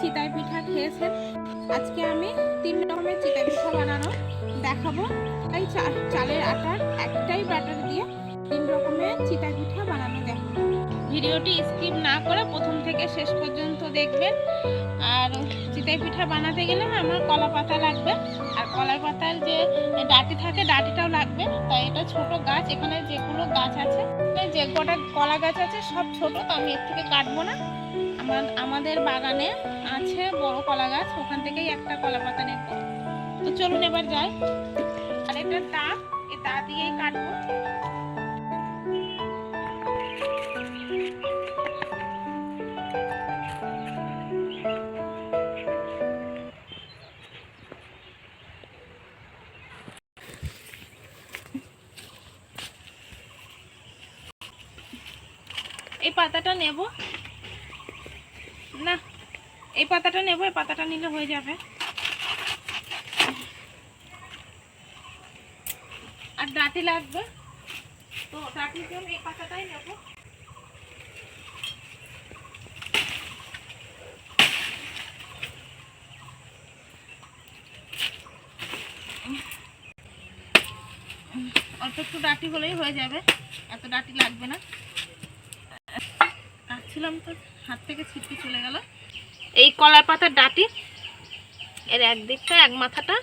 চিতাই পিঠা খেয়েছেন। আজকে আমি 3 রকমের চিতাই পিঠা বানানো দেখাবো। তাই চালের আটার একটাই ব্যাটার দিয়ে 3 রকমের চিতাই পিঠা বানানো দেখাবো। ভিডিওটি স্কিপ না করে প্রথম থেকে শেষ পর্যন্ত দেখবেন। আর চিতাই পিঠা বানাতে গেলে আমার কলা পাতা লাগবে, আর কলা পাতার যে ডাঁটি থাকে ডাঁটিটাও লাগবে। তাই এটা ছোট গাছ, এখানে যেগুলো গাছ আছে, যে কটা কলা গাছ আছে সব ছোট, তো আমি এর থেকে কাটবো না। আমাদের বাগানে আছে বড় কলা গাছ, ওখান থেকেই একটা কলা পাতা নেব। তো চলুন এবার যাই। আর এটা তা, এই তা দিয়েই কাটবো। এই পাতাটা নেব না, এই পাতাটা নেব, এই পাতাটা নিলে হয়ে যাবে। আর ডাঁটি লাগবে, তো ডাঁটির জন্য এই পাতাটাই নেব। অল্প একটু ডাঁটি হলেই হয়ে যাবে, এত ডাঁটি লাগবে না। কাটছিলাম তো হাত থেকে ছিটকে চলে গেল। এই কলার পাতার ডাঁটি এর একদিকটা এক মাথাটা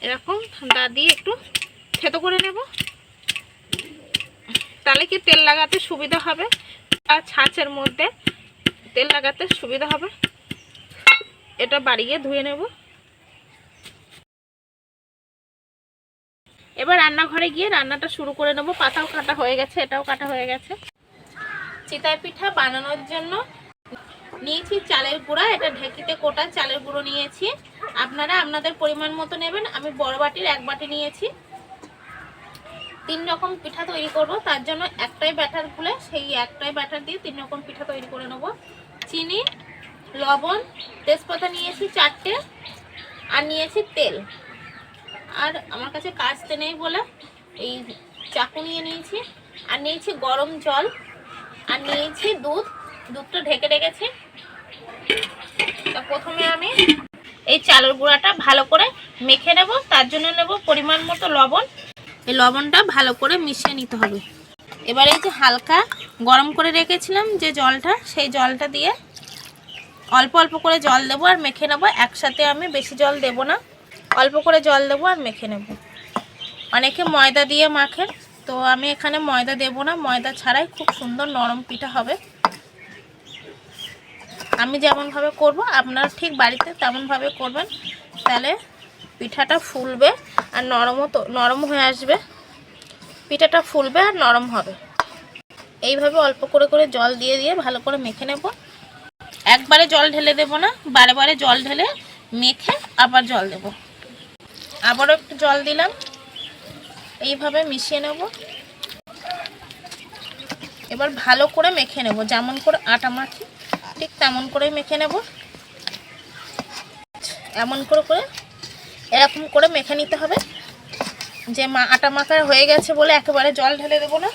এরকম দা দিয়ে একটু থেতো করে নেব, তাহলে কি তেল লাগাতে সুবিধা হবে, আর ছাঁচের মধ্যে তেল লাগাতে সুবিধা হবে। এটা বাড়িয়ে ধুয়ে নেব। এবার রান্নাঘরে গিয়ে রান্নাটা শুরু করে নেব। পাতাও কাটা হয়ে গেছে, এটাও কাটা হয়ে গেছে। চিতাই পিঠা বানানোর জন্য নিয়েছি চালের গুঁড়া, এটা ঢেকিতে কোটা চালের গুঁড়ো নিয়েছি। আপনারা আপনাদের পরিমাণ মতো নেবেন। আমি বড় বাটির 1 বাটি নিয়েছি। 3 রকম পিঠা তৈরি করব, তার জন্য একটাই ব্যাটার গুলে সেই একটাই ব্যাটার দিয়ে 3 রকম পিঠা তৈরি করে নেব। চিনি, লবণ, তেজপাতা নিয়েছি 4টে, আর নিয়েছি তেল। আর আমার কাছে কাস্তে নেই বলে এই চাকু নিয়ে নিয়েছি। আর নিয়েছি গরম জল, আর নিয়েছি দুধটা ঢেকে রেখেছি। তা প্রথমে আমি এই চালের গুঁড়াটা ভালো করে মেখে নেব, তার জন্য নেব পরিমাণ মতো লবণ। এই লবণটা ভালো করে মিশিয়ে নিতে হবে। এবার এই যে হালকা গরম করে রেখেছিলাম যে জলটা, সেই জলটা দিয়ে অল্প অল্প করে জল দেবো আর মেখে নেব। একসাথে আমি বেশি জল দেব না, অল্প করে জল দেবো আর মেখে নেব। অনেকে ময়দা দিয়ে মাখে, তো আমি এখানে ময়দা দেব না, ময়দা ছাড়াই খুব সুন্দর নরম পিঠা হবে। আমি যেমনভাবে করব আপনারা ঠিক বাড়িতে তেমনভাবে করবেন, তাহলে পিঠাটা ফুলবে আর নরম হয়ে আসবে। পিঠাটা ফুলবে আর নরম হবে। এইভাবে অল্প করে করে জল দিয়ে দিয়ে ভালো করে মেখে নেব। একবারে জল ঢেলে দেব না, বারে বারে জল ঢেলে মেখে আবার জল দেব। আবারও একটু জল দিলাম, এইভাবে মিশিয়ে নেব। এবার ভালো করে মেখে নেব, যেমন করে আটা মাখি ঠিক তেমন করে মেখে নেব। এমন করে করে এরকম করে মেখে নিতে হবে। যে আটা মাখা হয়ে গেছে বলে একেবারে জল ঢেলে দেব না।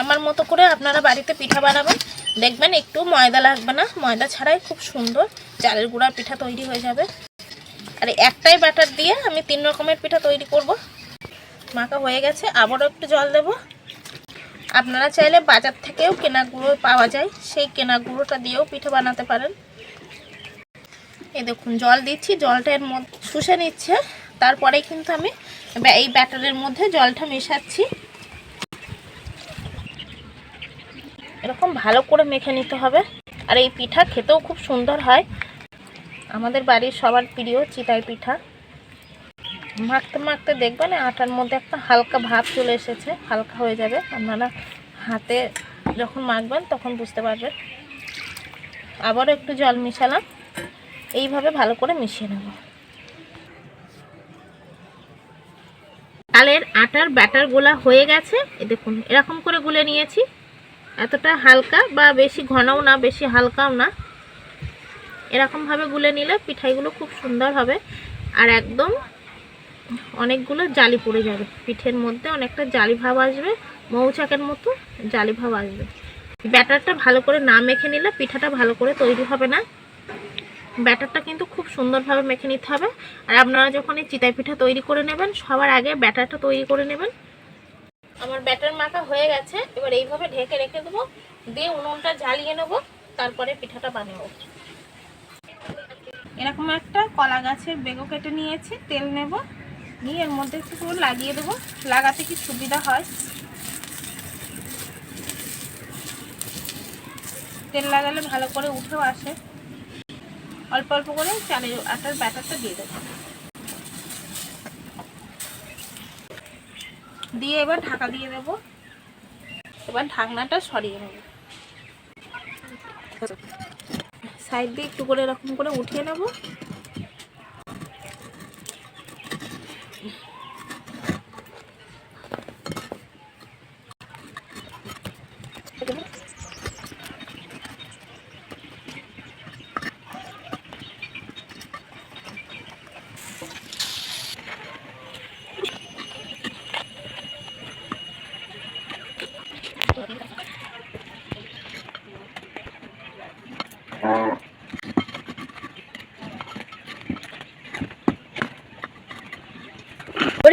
আমার মতো করে আপনারা বাড়িতে পিঠা বানাবেন, দেখবেন একটু ময়দা লাগবে না। ময়দা ছাড়াই খুব সুন্দর চালের গুঁড়ার পিঠা তৈরি হয়ে যাবে। আর একটাই ব্যাটার দিয়ে আমি 3 রকমের পিঠা তৈরি করব। মাখা হয়ে গেছে, আবারও একটু জল দেব। আপনারা চাইলে বাজার থেকেও কেনা গুঁড়ো পাওয়া যায়, সেই কেনা গুঁড়োটা দিয়েও পিঠা বানাতে পারেন। এই দেখুন জল দিচ্ছি, জলটা এর মধ্যে শুষে নিচ্ছে। তারপরে কিন্তু আমি এই ব্যাটারের মধ্যে জলটা মেশাচ্ছি। এরকম ভালো করে মেখে নিতে হবে। আর এই পিঠা খেতেও খুব সুন্দর হয়। আমাদের বাড়ির সবার প্রিয় চিতাই পিঠা। মাখতে মাখতে দেখবেন আটার মধ্যে একটা হালকা ভাব চলে এসেছে, হালকা হয়ে যাবে। আপনারা হাতে যখন মাখবেন তখন বুঝতে পারবেন। আবারও একটু জল মিশালাম, এইভাবে ভালো করে মিশিয়ে নেব। চালের আটার ব্যাটার গোলা হয়ে গেছে। এই দেখুন এরকম করে গুলে নিয়েছি। এতটা হালকা বা বেশি ঘনও না, বেশি হালকাও না। এরকমভাবে গুলে নিলে পিঠাইগুলো খুব সুন্দর হবে। আর একদম অনেকগুলো জালি পড়ে যাবে পিঠের মধ্যে, অনেকটা জালি ভাব আসবে, মৌচাকের মতো জালি ভাব আসবে। ব্যাটারটা ভালো করে না মেখে নিলে পিঠাটা ভালো করে তৈরি হবে না। ব্যাটারটা কিন্তু খুব সুন্দরভাবে মেখে নিতে হবে। আর আপনারা যখন এই চিতই পিঠা তৈরি করে নেবেন সবার আগে ব্যাটারটা তৈরি করে নেবেন। আমার ব্যাটার মাখা হয়ে গেছে, এবার এইভাবে ঢেকে রেখে দেবো, দিয়ে উনুনটা জ্বালিয়ে নেব, তারপরে পিঠাটা বানাবো। এরকম একটা কলা গাছের বেগও কেটে নিয়েছি, তেল নেব, নিয়ে এর মধ্যে একটু লাগিয়ে দেবো। লাগাতে কি সুবিধা হয়, তেল লাগালে ভালো করে উঠেও আসে। অল্প অল্প করে চালের আটার ব্যাটারটা দিয়ে দেবো, দিয়ে এবার ঢাকা দিয়ে দেব। এবার ঢাকনাটা সরিয়ে নেব, সাইড দিয়ে একটু করে এরকম করে উঠিয়ে নেব।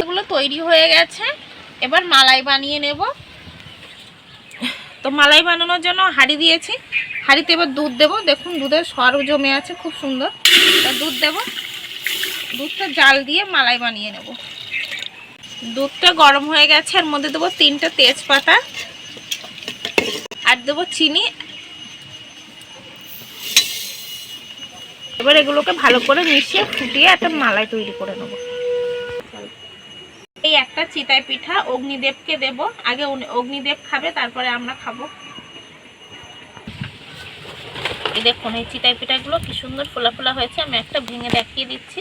এগুলো তৈরি হয়ে গেছে, এবার মালাই বানিয়ে নেব। তো মালাই বানানোর জন্য হাঁড়ি দিয়েছি, হাঁড়িতে এবার দুধ দেব। দেখুন দুধের সর জমে আছে খুব সুন্দর। দুধ দেব, দুধটা জাল দিয়ে মালাই বানিয়ে নেব। দুধটা গরম হয়ে গেছে, এর মধ্যে দেবো 3টে তেজপাতা, আর দেবো চিনি। এবার এগুলোকে ভালো করে মিশিয়ে ফুটিয়ে একটা মালাই তৈরি করে নেব। এই একটা চিতই পিঠা অগ্নিদেবকে দেব, আগে অগ্নিদেব খাবে, তারপরে আমরা খাবো। এই দেখুন এই চিতই পিঠাগুলো কি সুন্দর ফোলা ফোলা হয়েছে, আমি একটা ভেঙে দেখিয়ে দিচ্ছি।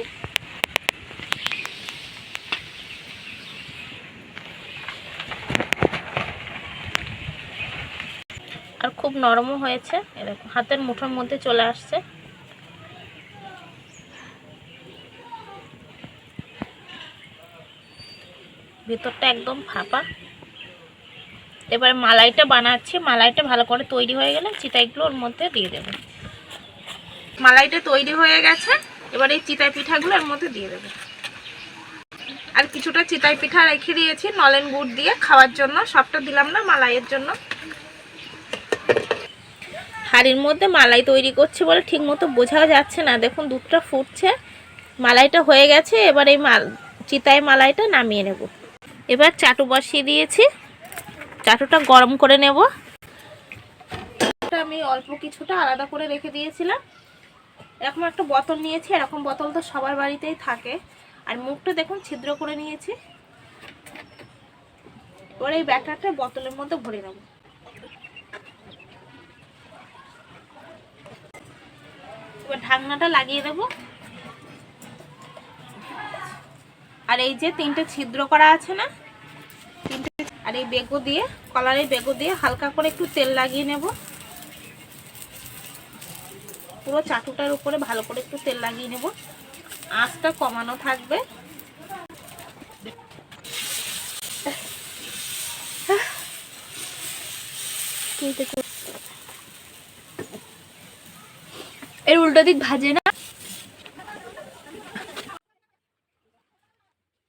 আর খুব নরমও হয়েছে, এরকম হাতের মুঠোর মধ্যে চলে আসছে। ভেতরটা একদম ফাঁপা। এবার মালাইটা বানাচ্ছি, মালাইটা ভালো করে তৈরি হয়ে গেলে চিতাইগুলো ওর মধ্যে দিয়ে দেব। মালাইটা তৈরি হয়ে গেছে, এবার এই চিতাই পিঠাগুলো এর মধ্যে দিয়ে দেব। আর কিছুটা চিতাই পিঠা রেখে দিয়েছি নলেন গুড় দিয়ে খাওয়ার জন্য, সবটা দিলাম না, মালাইয়ের জন্য। হাঁড়ির মধ্যে মালাই তৈরি করছে বলে ঠিক মতো বোঝা যাচ্ছে না। দেখুন দুধটা ফুটছে, মালাইটা হয়ে গেছে। এবার এই চিতাই মালাইটা নামিয়ে নেব। এবার চাটু বসিয়ে দিয়েছি, চাটুটা গরম করে নেব। আমি অল্প কিছুটা আলাদা করে রেখে দিয়েছিলাম। এরকম একটা বোতল নিয়েছি, এরকম বোতল তো সবার বাড়িতেই থাকে। আর মুখটা দেখুন ছিদ্র করে নিয়েছি। এবার এই ব্যাটারটা বোতলের মধ্যে ভরে নেব। এবার ঢাকনাটা লাগিয়ে দেব। আর এই যে 3টে ছিদ্র করা আছে না, 3টে, আর এই বেগো দিয়ে, কলারের বেগো দিয়ে হালকা করে একটু তেল লাগিয়ে নেব। পুরো চাটুটার উপরে ভালো করে একটু তেল লাগিয়ে নেব, আঁচটা কমানো থাকবে। এর উল্টো দিক ভাজে না,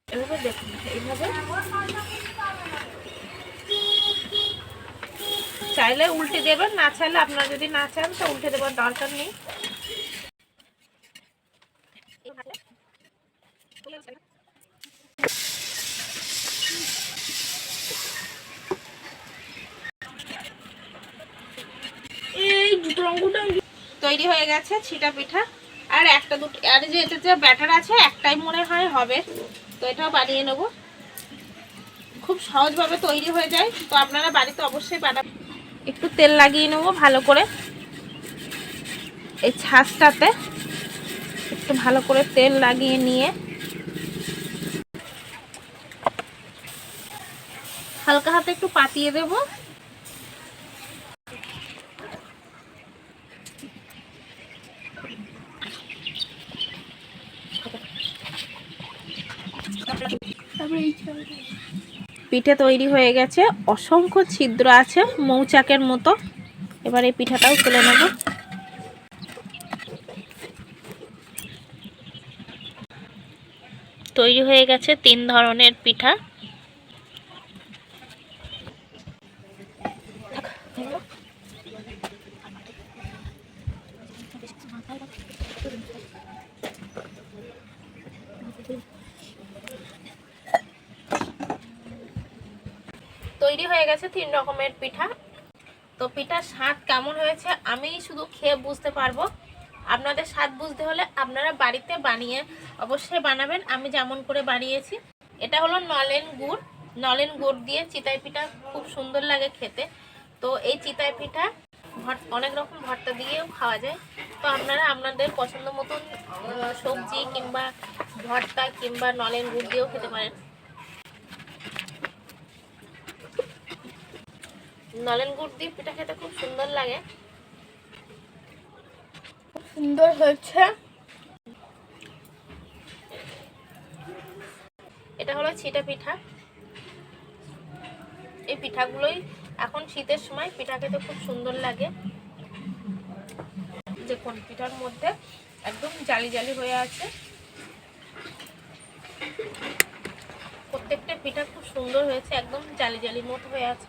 এভাবে দেখুন, এইভাবে চাইলে উল্টে দেবেন, না চাইলে আপনারা যদি না চান তো উল্টে দেবার দরকার নেই। তৈরি হয়ে গেছে ছিটা পিঠা। আর একটা দুটো, আর যে এটা যে ব্যাটার আছে একটাই মনে হয় হবে, তো এটাও বানিয়ে নেব। খুব সহজভাবে তৈরি হয়ে যায়, তো আপনারা বাড়িতে অবশ্যই বানাবেন। একটু তেল লাগিয়ে নেব ভালো করে, এই ছাঁচটাতে একটু ভালো করে তেল লাগিয়ে নিয়ে হালকা হাতে একটু পাতিয়ে দেব। পিঠে তৈরি হয়ে গেছে, অসংখ্য ছিদ্র আছে মৌচাকের মতো। এবার এই পিঠাটাও তুলে নেব। তৈরি হয়ে গেছে 3 ধরনের পিঠা। তৈরি হয়ে গেছে 3 রকমের পিঠা। তো পিঠার স্বাদ কেমন হয়েছে আমি শুধু খেয়ে বুঝতে পারবো। আপনাদের স্বাদ বুঝতে হলে আপনারা বাড়িতে বানিয়ে অবশ্যই বানাবেন, আমি যেমন করে বানিয়েছি। এটা হলো নলেন গুড় দিয়ে চিতই পিঠা, খুব সুন্দর লাগে খেতে। তো এই চিতই পিঠা অনেক রকম ভর্তা দিয়েও খাওয়া যায়। তো আপনারা আপনাদের পছন্দ মতন সবজি কিংবা ভর্তা কিংবা নলেন গুড় দিয়েও খেতে পারেন। নলেন গুড় দিয়ে পিঠা খেতে খুব সুন্দর লাগে, খুব সুন্দর হয়েছে। এটা হলো চিটা পিঠা। এই পিঠাগুলোই এখন শীতের সময় পিঠা খেতে খুব সুন্দর লাগে। দেখুন পিঠার মধ্যে একদম জালি জালি হয়ে আছে। প্রত্যেকটা পিঠা খুব সুন্দর হয়েছে, একদম জালি জালি মতো হয়ে আছে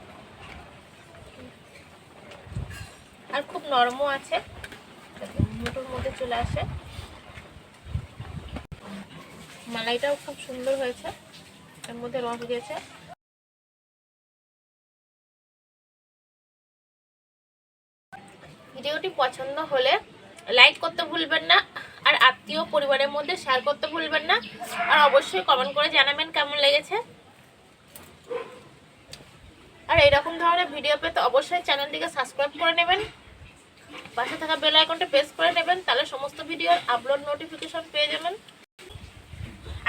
আর খুব নরমও আছে, মুঠোর মধ্যে চলে আসে। মালাইটাও খুব সুন্দর হয়েছে, এর মধ্যে রস দিয়েছে। ভিডিওটি পছন্দ হলে লাইক করতে ভুলবেন না, আর আত্মীয় পরিবারের মধ্যে শেয়ার করতে ভুলবেন না, আর অবশ্যই কমেন্ট করে জানাবেন কেমন লেগেছে। আর এরকম ধরনের ভিডিও পেতে অবশ্যই চ্যানেলটিকে সাবস্ক্রাইব করে নেবেন, পাশে থাকা বেল আইকনটা প্রেস করে নেবেন, তাহলে সমস্ত ভিডিওর আপলোড নোটিফিকেশন পেয়ে যাবেন।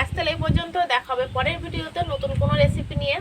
আজ তাহলে এই পর্যন্ত, দেখা হবে পরের ভিডিওতে নতুন কোনো রেসিপি নিয়ে।